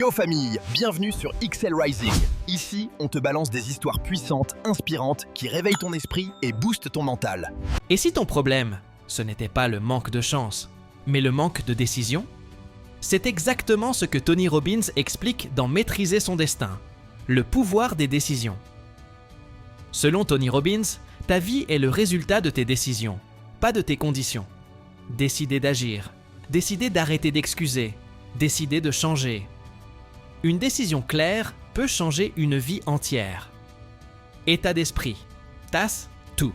Yo famille, bienvenue sur XL Rising. Ici, on te balance des histoires puissantes, inspirantes, qui réveillent ton esprit et boostent ton mental. Et si ton problème, ce n'était pas le manque de chance, mais le manque de décision? C'est exactement ce que Tony Robbins explique dans Maîtriser son destin, le pouvoir des décisions. Selon Tony Robbins, ta vie est le résultat de tes décisions, pas de tes conditions. Décider d'agir, décider d'arrêter d'excuser, décider de changer. Une décision claire peut changer une vie entière. État d'esprit, tasse, tout.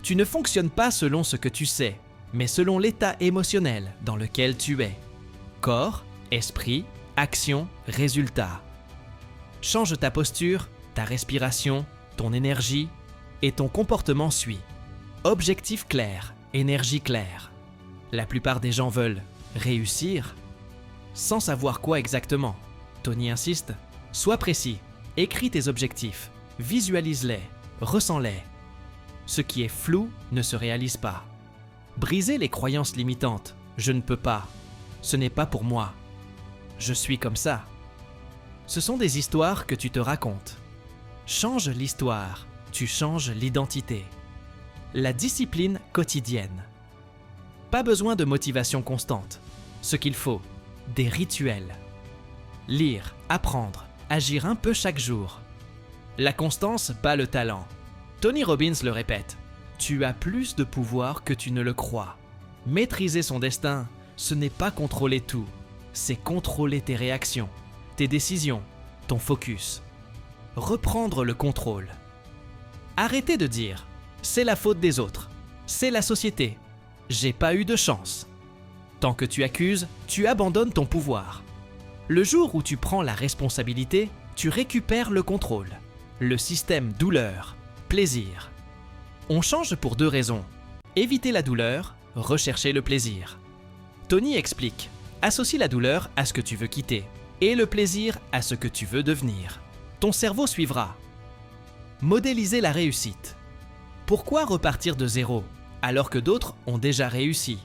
Tu ne fonctionnes pas selon ce que tu sais, mais selon l'état émotionnel dans lequel tu es. Corps, esprit, action, résultat. Change ta posture, ta respiration, ton énergie et ton comportement suit. Objectif clair, énergie claire. La plupart des gens veulent réussir sans savoir quoi exactement. Tony insiste, sois précis, écris tes objectifs, visualise-les, ressens-les. Ce qui est flou ne se réalise pas. Briser les croyances limitantes, je ne peux pas, ce n'est pas pour moi, je suis comme ça. Ce sont des histoires que tu te racontes. Change l'histoire, tu changes l'identité. La discipline quotidienne. Pas besoin de motivation constante. Ce qu'il faut, des rituels. Lire, apprendre, agir un peu chaque jour. La constance bat le talent. Tony Robbins le répète, tu as plus de pouvoir que tu ne le crois. Maîtriser son destin, ce n'est pas contrôler tout, c'est contrôler tes réactions, tes décisions, ton focus. Reprendre le contrôle. Arrêtez de dire, c'est la faute des autres, c'est la société, j'ai pas eu de chance. Tant que tu accuses, tu abandonnes ton pouvoir. Le jour où tu prends la responsabilité, tu récupères le contrôle. Le système douleur, plaisir. On change pour deux raisons. Éviter la douleur, rechercher le plaisir. Tony explique, associe la douleur à ce que tu veux quitter et le plaisir à ce que tu veux devenir. Ton cerveau suivra. Modéliser la réussite. Pourquoi repartir de zéro alors que d'autres ont déjà réussi?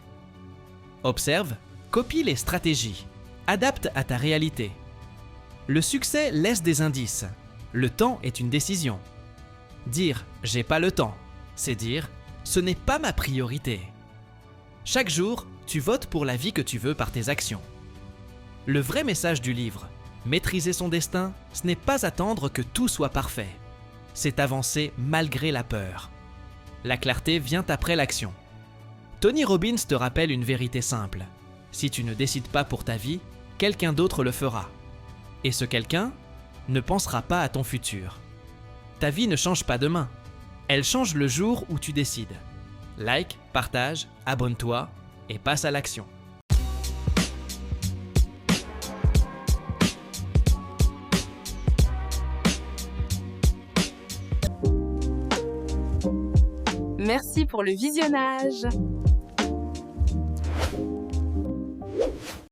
Observe, copie les stratégies. Adapte à ta réalité. Le succès laisse des indices. Le temps est une décision. Dire « j'ai pas le temps », c'est dire « ce n'est pas ma priorité ». Chaque jour, tu votes pour la vie que tu veux par tes actions. Le vrai message du livre « Maîtriser son destin », ce n'est pas attendre que tout soit parfait. C'est avancer malgré la peur. La clarté vient après l'action. Tony Robbins te rappelle une vérité simple. Si tu ne décides pas pour ta vie, quelqu'un d'autre le fera. Et ce quelqu'un ne pensera pas à ton futur. Ta vie ne change pas demain. Elle change le jour où tu décides. Like, partage, abonne-toi et passe à l'action. Merci pour le visionnage.